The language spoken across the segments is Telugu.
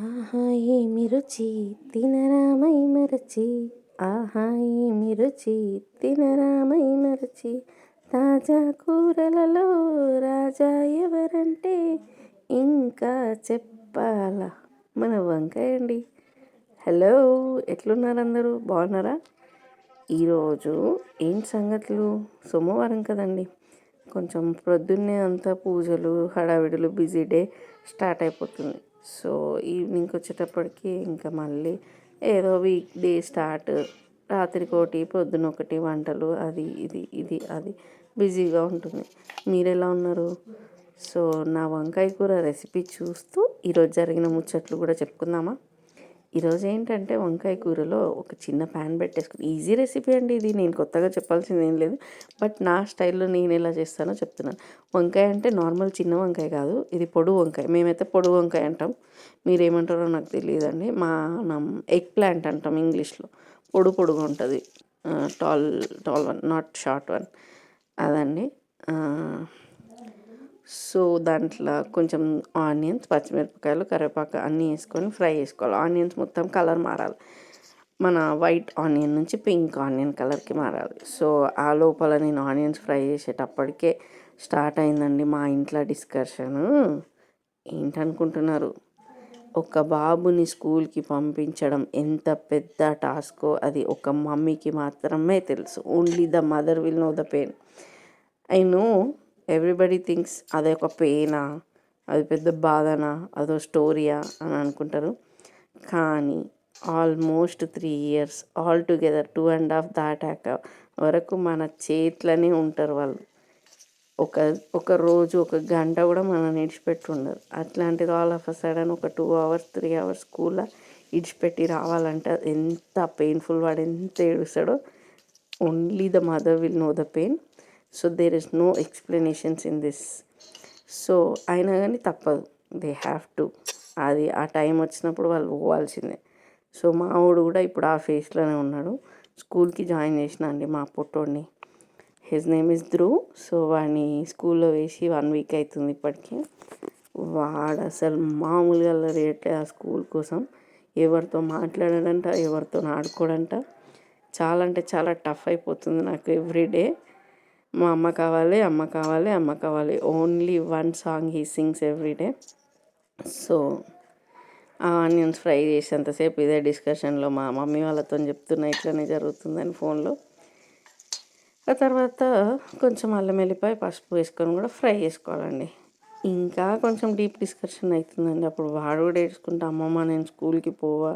ఆహా ఏమి రుచి తినరామై మరచి, ఆహా ఏమి రుచి తినరామై మరచి, తాజా కూరలలో రాజా ఎవరంటే ఇంకా చెప్పాలా మన వంకాయ అండి. హలో, ఎట్లున్నారు అందరూ? బాగున్నారా? ఈరోజు ఏంటి సంగతులు? సోమవారం కదండి, కొంచెం ప్రొద్దున్నే అంతా పూజలు హడావిడులు బిజీ డే స్టార్ట్ అయిపోతుంది. సో ఈవినింగ్కి వచ్చేటప్పటికి ఇంకా మళ్ళీ ఏదో వీక్ డే స్టార్ట్. రాత్రికి ఒకటి పొద్దున ఒకటి వంటలు, అది ఇది ఇది అది బిజీగా ఉంటుంది. మీరు ఎలా ఉన్నారు? సో నా వంకాయ కూర రెసిపీ చూస్తూ ఈరోజు జరిగిన ముచ్చట్లు కూడా చెప్పుకుందామా? ఈరోజు ఏంటంటే వంకాయ కూరలో ఒక చిన్న ప్యాన్ పెట్టేసుకుని, ఈజీ రెసిపీ అండి ఇది, నేను కొత్తగా చెప్పాల్సింది ఏం లేదు. బట్ నా స్టైల్లో నేను ఎలా చేస్తానో చెప్తున్నాను. వంకాయ అంటే నార్మల్ చిన్న వంకాయ కాదు, ఇది పొడుగు వంకాయ. మేమైతే పొడుగు వంకాయ అంటాం, మీరేమంటారో నాకు తెలియదండి. మనం ఎగ్ ప్లాంట్ అంటాం ఇంగ్లీష్లో. పొడుగు ఉంటుంది, tall tall one, not short one, అదండి. సో దాంట్లో కొంచెం ఆనియన్స్, పచ్చిమిరపకాయలు, కరివేపాకు అన్నీ వేసుకొని ఫ్రై చేసుకోవాలి. ఆనియన్స్ మొత్తం కలర్ మారాలి, మన వైట్ ఆనియన్ నుంచి పింక్ ఆనియన్ కలర్కి మారాలి. సో ఆ లోపల నేను ఆనియన్స్ ఫ్రై చేసేటప్పటికే స్టార్ట్ అయిందండి మా ఇంట్లో డిస్కషను. ఏంటనుకుంటున్నారు? ఒక బాబుని స్కూల్కి పంపించడం ఎంత పెద్ద టాస్కో అది ఒక మమ్మీకి మాత్రమే తెలుసు. Only the mother will know the pain. I know everybody thinks అదే ఒక పెయినా, అది పెద్ద బాధనా, అదో స్టోరీయా అని అనుకుంటారు. కానీ ఆల్మోస్ట్ 3 years ఆల్ టుగెదర్ 2.5 దాటాక వరకు మన చేతిలోనే ఉంటారు వాళ్ళు. ఒక రోజు ఒక గంట కూడా మనం ఇడిచిపెట్టి ఉండరు. అట్లాంటిది ఆల్ ఆఫ్ అ సడన్ ఒక 2 hours 3 hours స్కూల్లో ఇడిచిపెట్టి రావాలంటే ఎంత పెయిన్ఫుల్, వాడు ఎంత ఏడుస్తాడో. Only the mother will know the pain. So there is no explanations in this. So అయినా కానీ తప్పదు, దే హ్యావ్ టు. అది ఆ టైం వచ్చినప్పుడు వాళ్ళు పోవాల్సిందే. సో మా వాడు కూడా ఇప్పుడు ఆ ఫేస్లోనే ఉన్నాడు. స్కూల్కి జాయిన్ చేసిన అండి మా పొట్టోడిని. His name is Dhruv. So వాడిని స్కూల్లో వేసి 1 week అవుతుంది ఇప్పటికీ. వాడు అసలు మామూలుగా అల్లరియట్లేదు ఆ స్కూల్ కోసం. ఎవరితో మాట్లాడాడంట, ఎవరితో ఆడుకోడంట. చాలా అంటే చాలా టఫ్ అయిపోతుంది నాకు ఎవ్రీడే. మా అమ్మ కావాలి, అమ్మ కావాలి, అమ్మ కావాలి, only one song he sings everyday. So onions fry చేసేంతసేపు ఇదే డిస్కషన్లో మా మమ్మీ వాళ్ళతో చెప్తున్నా ఇట్లనే జరుగుతుందని ఫోన్లో. ఆ తర్వాత కొంచెం అల్లం వెల్లిపాయ పసుపు వేసుకొని కూడా ఫ్రై చేసుకోవాలండి. ఇంకా కొంచెం డీప్ డిస్కషన్ అవుతుందండి. అప్పుడు వాడు కూడా ఏడ్చుకుంటా, అమ్మమ్మ నేను స్కూల్కి పోవా,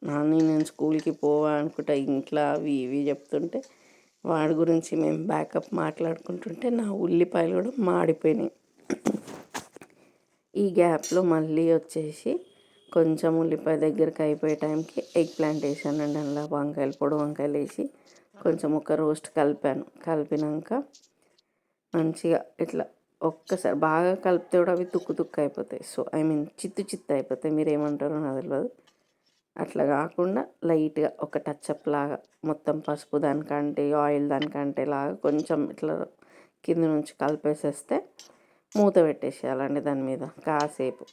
నాని నేను స్కూల్కి పోవా అనుకుంటా ఇంట్లో అవి ఇవి చెప్తుంటే, వాడి గురించి మేము బ్యాకప్ మాట్లాడుకుంటుంటే నా ఉల్లిపాయలు కూడా మాడిపోయినాయి. ఈ గ్యాప్లో మళ్ళీ వచ్చేసి కొంచెం ఉల్లిపాయ దగ్గరికి అయిపోయే టైంకి ఎగ్ ప్లాంట్ వేసానండి. అందులో వంకాయలు, పొడి వంకాయలు వేసి కొంచెం ఒక రోస్ట్ కలిపినాక మంచిగా ఇట్లా ఒక్కసారి బాగా కలిపితే కూడా అవి తుక్కు తుక్కు అయిపోతాయి. సో చిత్తు అయిపోతాయి. మీరు ఏమంటారో నాకు తెలియదు. అట్లా కాకుండా లైట్గా ఒక టచ్అప్ లాగా మొత్తం పసుపు దానికంటే ఆయిల్ దానికంటే లాగా కొంచెం ఇట్లా కింద నుంచి కలిపేసేస్తే మూత పెట్టేసేయాలండి దాని మీద కాసేపు.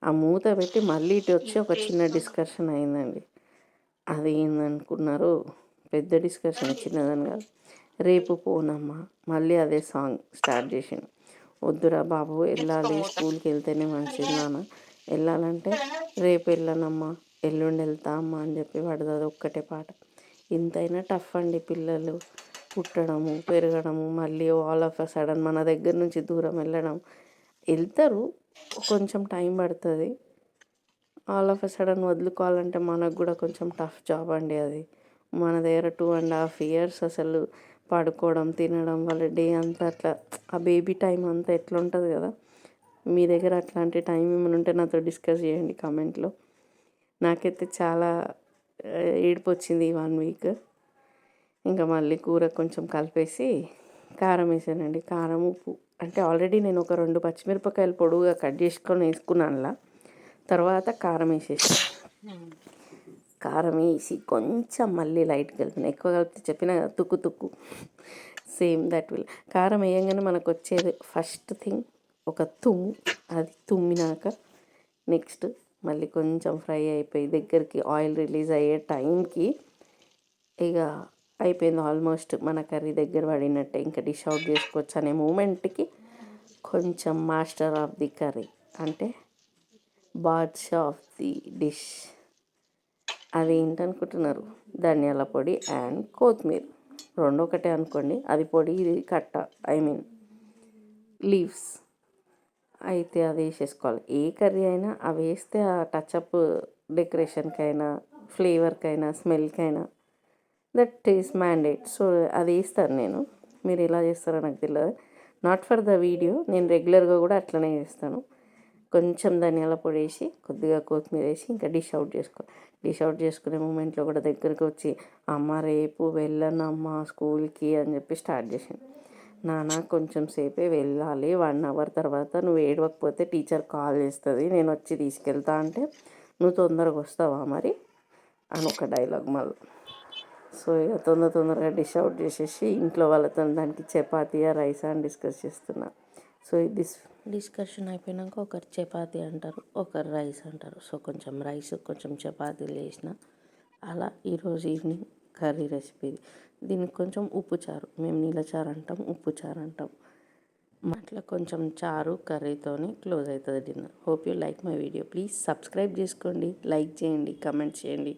ఆ మూత పెట్టి మళ్ళీ ఇటు వచ్చి ఒక చిన్న డిస్కషన్ అయిందండి. అది ఏందనుకున్నారు? పెద్ద డిస్కషన్, చిన్నదని కాదు. రేపు పోనమ్మా, మళ్ళీ అదే సాంగ్ స్టార్ట్ చేసిండు. వద్దురా బాబు, వెళ్ళాలి, స్కూల్కి వెళ్తేనే మంచిది నాన్న, వెళ్ళాలంటే రేపు వెళ్ళనమ్మా, ఎల్లుండి వెళ్తా అమ్మా అని చెప్పి వాడిది అది ఒక్కటే పాట. ఇంతైనా టఫ్ అండి పిల్లలు పుట్టడము, పెరగడము, మళ్ళీ ఆల్ ఆఫ్ అ సడన్ మన దగ్గర నుంచి దూరం వెళ్ళడం. వెళ్తారు, కొంచెం టైం పడుతుంది. ఆల్ ఆఫ్ అ సడన్ వదులుకోవాలంటే మనకు కూడా కొంచెం టఫ్ జాబ్ అండి అది. మన దగ్గర 2.5 years అసలు పడుకోవడం, తినడం, వాళ్ళ డే అంతా అట్లా, ఆ బేబీ టైం అంతా ఎట్లా ఉంటుంది కదా. మీ దగ్గర అట్లాంటి టైం ఏమైనా ఉంటే నాతో డిస్కస్ చేయండి కామెంట్లో. నాకైతే చాలా ఏడుపు వచ్చింది ఈ 1 week. ఇంకా మళ్ళీ కూర కొంచెం కలిపేసి కారం వేసానండి. కారం, ఉప్పు అంటే ఆల్రెడీ నేను ఒక 2 పచ్చిమిరపకాయలు పొడుగుగా కట్ చేసుకొని వేసుకున్నానులా. తర్వాత కారం వేసేసి కారం వేసి కొంచెం మళ్ళీ లైట్ కలిపిన. ఎక్కువ కలిపితే చెప్పిన తుక్కు తుక్కు, సేమ్ దట్ విల్. కారం వేయంగానే మనకు వచ్చేది ఫస్ట్ థింగ్ ఒక తుమ్ము. అది తుమ్మినాక నెక్స్ట్ మళ్ళీ కొంచెం ఫ్రై అయిపోయి దగ్గరికి ఆయిల్ రిలీజ్ అయ్యే టైంకి ఇక అయిపోయింది ఆల్మోస్ట్, మన కర్రీ దగ్గర పడినట్టే, ఇంకా డిష్ అవుట్ చేసుకోవచ్చు అనే మూమెంట్కి కొంచెం మాస్టర్ ఆఫ్ ది కర్రీ అంటే బాద్షా ఆఫ్ ది డిష్ అది ఏంటనుకుంటున్నారు, ధనియాల పొడి అండ్ కొత్తిమీర, రెండు ఒకటే అనుకోండి, అది పొడి ఇది కట్ట, ఐ మీన్ లీవ్స్. అయితే అది వేసేసుకోవాలి. ఏ కర్రీ అయినా అవి వేస్తే ఆ టచ్అప్ డెకరేషన్కైనా, ఫ్లేవర్కైనా, స్మెల్కైనా దట్ ఈస్ మ్యాండేట్. సో అది వేస్తాను నేను. మీరు ఎలా చేస్తారో నాకు తెలియదు, నాట్ ఫర్ ద వీడియో, నేను రెగ్యులర్గా కూడా అట్లనే చేస్తాను. కొంచెం ధనియాల పొడి వేసి కొద్దిగా కొత్తిమీర వేసి ఇంకా డిష్ అవుట్ చేసుకోవాలి. డిష్ అవుట్ చేసుకునే మూమెంట్లో కూడా దగ్గరికి వచ్చి, అమ్మ రేపు వెళ్ళనమ్మ స్కూల్కి అని చెప్పి స్టార్ట్ చేసింది. నాన్న కొంచెం సేపే వెళ్ళాలి, 1 అవర్ తర్వాత నువ్వు ఏడవకపోతే టీచర్ కాల్ చేస్తుంది, నేను వచ్చి తీసుకెళ్తా అంటే నువ్వు తొందరగా వస్తావా మరి అని ఒక డైలాగ్ మళ్ళీ. సో ఇక తొందరగా డిష్ అవుట్ చేసేసి ఇంట్లో వాళ్ళతో దానికి చపాతీయా రైసా అని డిస్కస్ చేస్తున్నా. సో దిస్ డిస్కషన్ అయిపోయినాక ఒకరు చపాతీ అంటారు, ఒకరు రైస్ అంటారు. సో కొంచెం రైస్ కొంచెం చపాతీలు వేసిన. అలా ఈరోజు ఈవినింగ్ కర్రీ రెసిపీ. దీనికి కొంచెం ఉప్పు చారు, మేము నీళ్ళ చారు అంటాం, ఉప్పు చారు అంటాం. అట్లా కొంచెం చారు కర్రీతోని క్లోజ్ అవుతుంది dinner. Hope you like my video. Please subscribe చేసుకోండి, లైక్ చేయండి, కమెంట్ చేయండి.